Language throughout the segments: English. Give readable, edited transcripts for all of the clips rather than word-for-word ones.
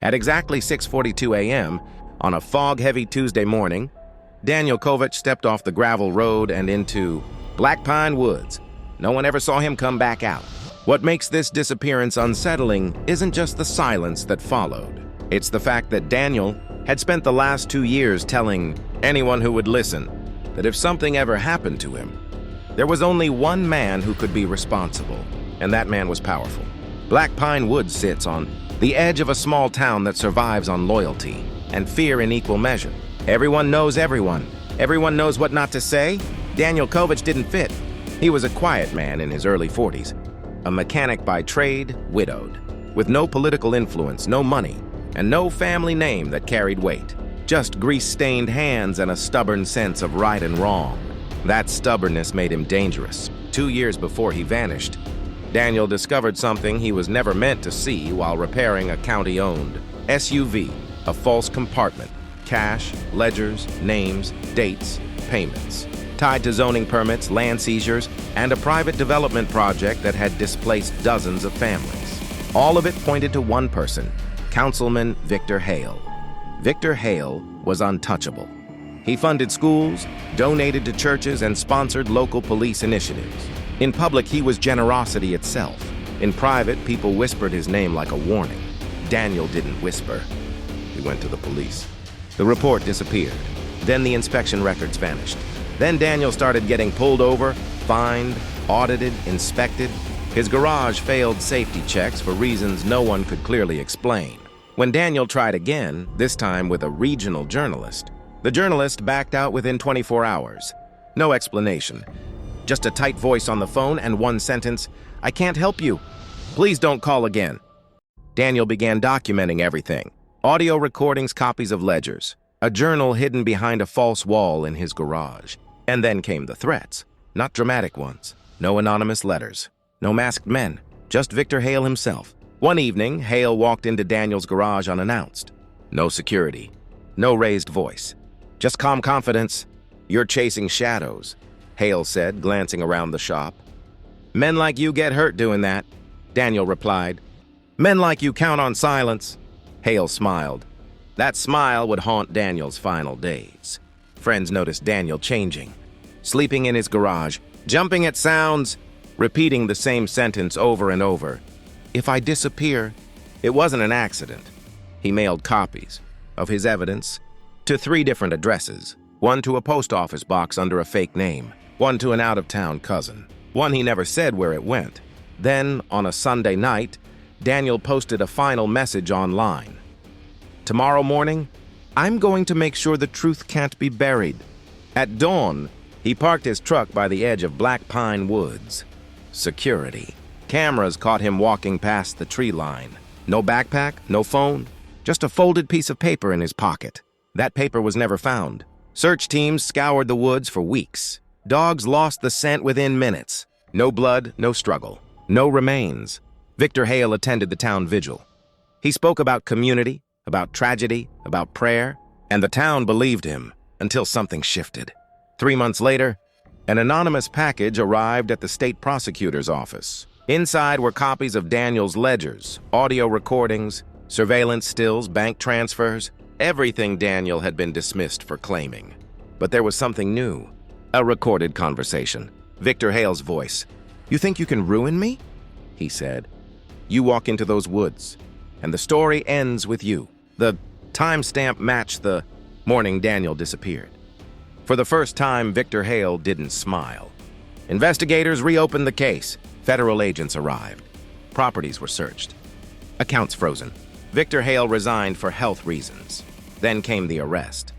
At exactly 6:42 a.m., on a fog-heavy Tuesday morning, Daniel Kovach stepped off the gravel road and into Black Pine Woods. No one ever saw him come back out. What makes this disappearance unsettling isn't just the silence that followed. It's the fact that Daniel had spent the last 2 years telling anyone who would listen that if something ever happened to him, there was only one man who could be responsible, and that man was powerful. Black Pine Woods sits on the edge of a small town that survives on loyalty and fear in equal measure. Everyone knows everyone. Everyone knows what not to say. Daniel Kovach didn't fit. He was a quiet man in his early 40s, a mechanic by trade, widowed, with no political influence, no money, and no family name that carried weight. Just grease-stained hands and a stubborn sense of right and wrong. That stubbornness made him dangerous. 2 years before he vanished, Daniel discovered something he was never meant to see while repairing a county-owned SUV, a false compartment, cash, ledgers, names, dates, payments, tied to zoning permits, land seizures, and a private development project that had displaced dozens of families. All of it pointed to one person, Councilman Victor Hale. Victor Hale was untouchable. He funded schools, donated to churches, and sponsored local police initiatives. In public, he was generosity itself. In private, people whispered his name like a warning. Daniel didn't whisper. He went to the police. The report disappeared. Then the inspection records vanished. Then Daniel started getting pulled over, fined, audited, inspected. His garage failed safety checks for reasons no one could clearly explain. When Daniel tried again, this time with a regional journalist, the journalist backed out within 24 hours. No explanation. Just a tight voice on the phone and one sentence, "I can't help you. Please don't call again." Daniel began documenting everything. Audio recordings, copies of ledgers, a journal hidden behind a false wall in his garage. And then came the threats. Not dramatic ones. No anonymous letters. No masked men. Just Victor Hale himself. One evening, Hale walked into Daniel's garage unannounced. No security. No raised voice. Just calm confidence. "You're chasing shadows," Hale said, glancing around the shop. "Men like you get hurt doing that," Daniel replied. "Men like you count on silence." Hale smiled. That smile would haunt Daniel's final days. Friends noticed Daniel changing, sleeping in his garage, jumping at sounds, repeating the same sentence over and over. "If I disappear, it wasn't an accident." He mailed copies of his evidence to 3 different addresses, one to a post office box under a fake name, one to an out-of-town cousin, one he never said where it went. Then, on a Sunday night, Daniel posted a final message online. "Tomorrow morning, I'm going to make sure the truth can't be buried." At dawn, he parked his truck by the edge of Black Pine Woods. Security. Cameras caught him walking past the tree line. No backpack, no phone, just a folded piece of paper in his pocket. That paper was never found. Search teams scoured the woods for weeks. Dogs lost the scent within minutes. No blood, no struggle, no remains. Victor Hale attended the town vigil. He spoke about community, about tragedy, about prayer, and the town believed him until something shifted. 3 months later, an anonymous package arrived at the state prosecutor's office. Inside were copies of Daniel's ledgers, audio recordings, surveillance stills, bank transfers, everything Daniel had been dismissed for claiming. But there was something new. A recorded conversation. Victor Hale's voice. "You think you can ruin me?" he said. "You walk into those woods, and the story ends with you." The timestamp matched the morning Daniel disappeared. For the first time, Victor Hale didn't smile. Investigators reopened the case. Federal agents arrived. Properties were searched. Accounts frozen. Victor Hale resigned for health reasons. Then came the arrest.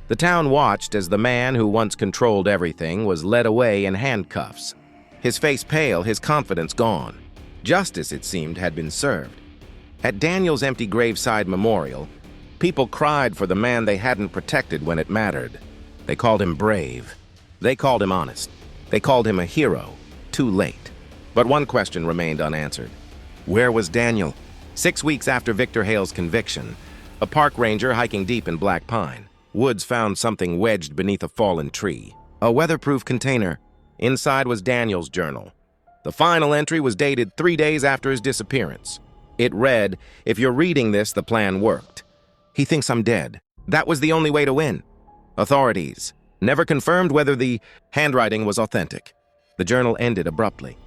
The town watched as the man who once controlled everything was led away in handcuffs. His face pale, his confidence gone. Justice, it seemed, had been served. At Daniel's empty graveside memorial, people cried for the man they hadn't protected when it mattered. They called him brave. They called him honest. They called him a hero. Too late. But one question remained unanswered. Where was Daniel? 6 weeks after Victor Hale's conviction, a park ranger hiking deep in Black Pine Woods found something wedged beneath a fallen tree. A weatherproof container. Inside was Daniel's journal. The final entry was dated 3 days after his disappearance. It read, "If you're reading this, the plan worked. He thinks I'm dead. That was the only way to win. Authorities never confirmed whether the handwriting was authentic." The journal ended abruptly.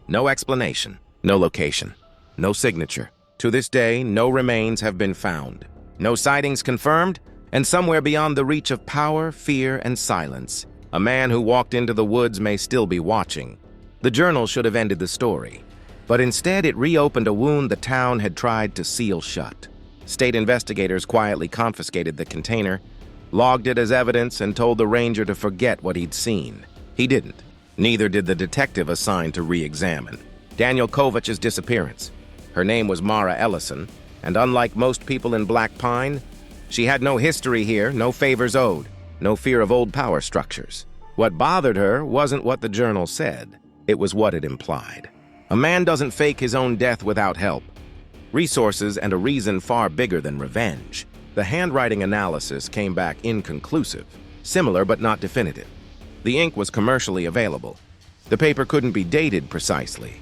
No explanation, no location, no signature. To this day, no remains have been found. No sightings confirmed, and somewhere beyond the reach of power, fear, and silence, a man who walked into the woods may still be watching. The journal should have ended the story, but instead it reopened a wound the town had tried to seal shut. State investigators quietly confiscated the container, logged it as evidence, and told the ranger to forget what he'd seen. He didn't. Neither did the detective assigned to re-examine Daniel Kovich's disappearance. Her name was Mara Ellison, and unlike most people in Black Pine, she had no history here, no favors owed, no fear of old power structures. What bothered her wasn't what the journal said, it was what it implied. A man doesn't fake his own death without help, resources, and a reason far bigger than revenge. The handwriting analysis came back inconclusive, similar but not definitive. The ink was commercially available. The paper couldn't be dated precisely.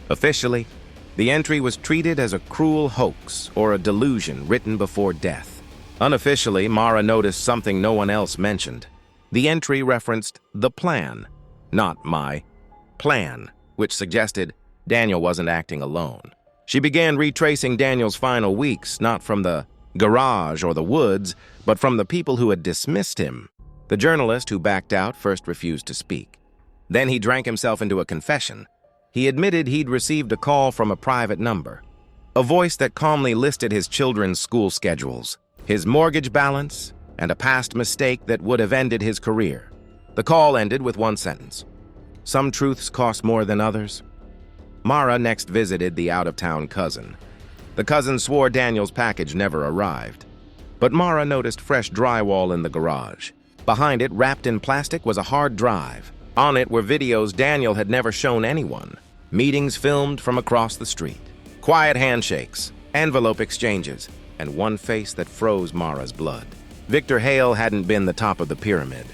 Officially, the entry was treated as a cruel hoax or a delusion written before death. Unofficially, Mara noticed something no one else mentioned. The entry referenced the plan, not my plan, which suggested Daniel wasn't acting alone. She began retracing Daniel's final weeks, not from the garage or the woods, but from the people who had dismissed him. The journalist who backed out first refused to speak. Then he drank himself into a confession. He admitted he'd received a call from a private number, a voice that calmly listed his children's school schedules, his mortgage balance, and a past mistake that would have ended his career. The call ended with one sentence: "Some truths cost more than others." Mara next visited the out-of-town cousin. The cousin swore Daniel's package never arrived, but Mara noticed fresh drywall in the garage. Behind it, wrapped in plastic, was a hard drive. On it were videos Daniel had never shown anyone, meetings filmed from across the street, quiet handshakes, envelope exchanges, and one face that froze Mara's blood. Victor Hale hadn't been the top of the pyramid.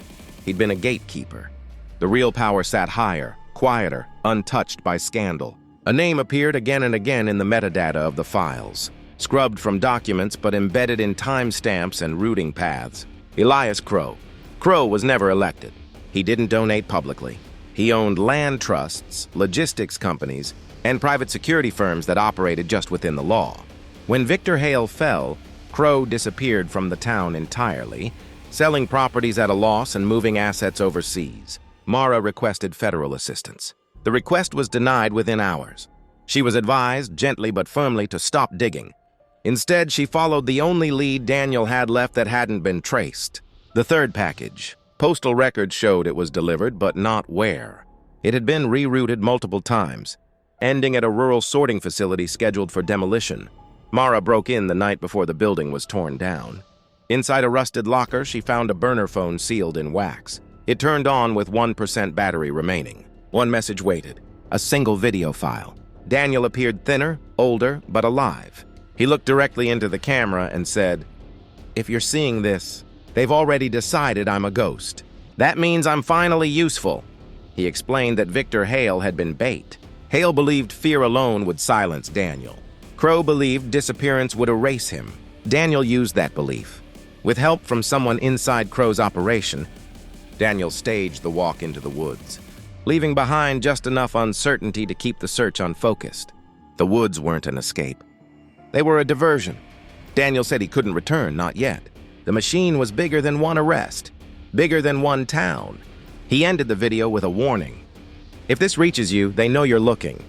He'd been a gatekeeper. The real power sat higher, quieter, untouched by scandal. A name appeared again and again in the metadata of the files, scrubbed from documents but embedded in timestamps and routing paths. Elias Crow. Crow was never elected. He didn't donate publicly. He owned land trusts, logistics companies, and private security firms that operated just within the law. When Victor Hale fell, Crow disappeared from the town entirely, selling properties at a loss and moving assets overseas. Mara requested federal assistance. The request was denied within hours. She was advised, gently but firmly, to stop digging. Instead, she followed the only lead Daniel had left that hadn't been traced: the third package. Postal records showed it was delivered, but not where. It had been rerouted multiple times, ending at a rural sorting facility scheduled for demolition. Mara broke in the night before the building was torn down. Inside a rusted locker, she found a burner phone sealed in wax. It turned on with 1% battery remaining. One message waited: a single video file. Daniel appeared thinner, older, but alive. He looked directly into the camera and said, "If you're seeing this, they've already decided I'm a ghost. That means I'm finally useful." He explained that Victor Hale had been bait. Hale believed fear alone would silence Daniel. Crow believed disappearance would erase him. Daniel used that belief. With help from someone inside Crow's operation, Daniel staged the walk into the woods, leaving behind just enough uncertainty to keep the search unfocused. The woods weren't an escape. They were a diversion. Daniel said he couldn't return, not yet. The machine was bigger than one arrest, bigger than one town. He ended the video with a warning: "If this reaches you, they know you're looking.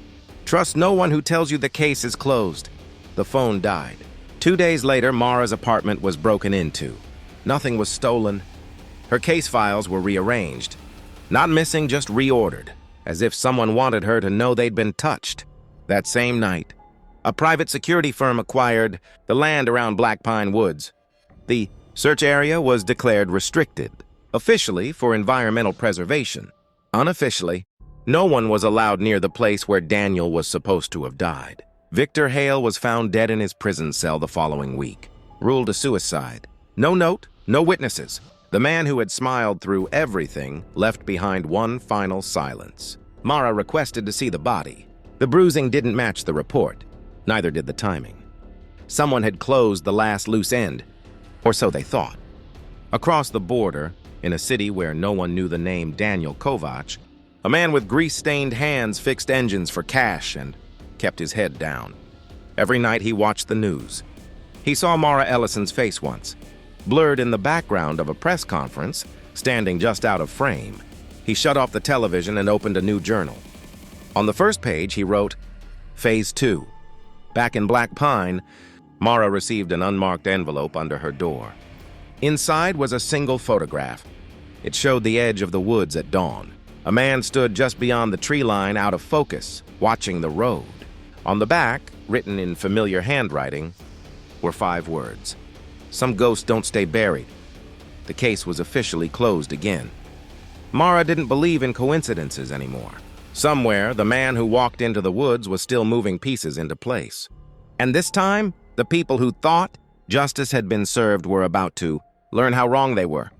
Trust no one who tells you the case is closed." The phone died. 2 days later, Mara's apartment was broken into. Nothing was stolen. Her case files were rearranged. Not missing, just reordered, as if someone wanted her to know they'd been touched. That same night, a private security firm acquired the land around Black Pine Woods. The search area was declared restricted, officially for environmental preservation. Unofficially, no one was allowed near the place where Daniel was supposed to have died. Victor Hale was found dead in his prison cell the following week, ruled a suicide. No note, no witnesses. The man who had smiled through everything left behind one final silence. Mara requested to see the body. The bruising didn't match the report. Neither did the timing. Someone had closed the last loose end, or so they thought. Across the border, in a city where no one knew the name Daniel Kovac, a man with grease-stained hands fixed engines for cash and kept his head down. Every night he watched the news. He saw Mara Ellison's face once, blurred in the background of a press conference, standing just out of frame. He shut off the television and opened a new journal. On the first page, he wrote, Phase 2. Back in Black Pine, Mara received an unmarked envelope under her door. Inside was a single photograph. It showed the edge of the woods at dawn. A man stood just beyond the tree line, out of focus, watching the road. On the back, written in familiar handwriting, were 5 words. Some ghosts don't stay buried. The case was officially closed again. Mara didn't believe in coincidences anymore. Somewhere, the man who walked into the woods was still moving pieces into place. And this time, the people who thought justice had been served were about to learn how wrong they were.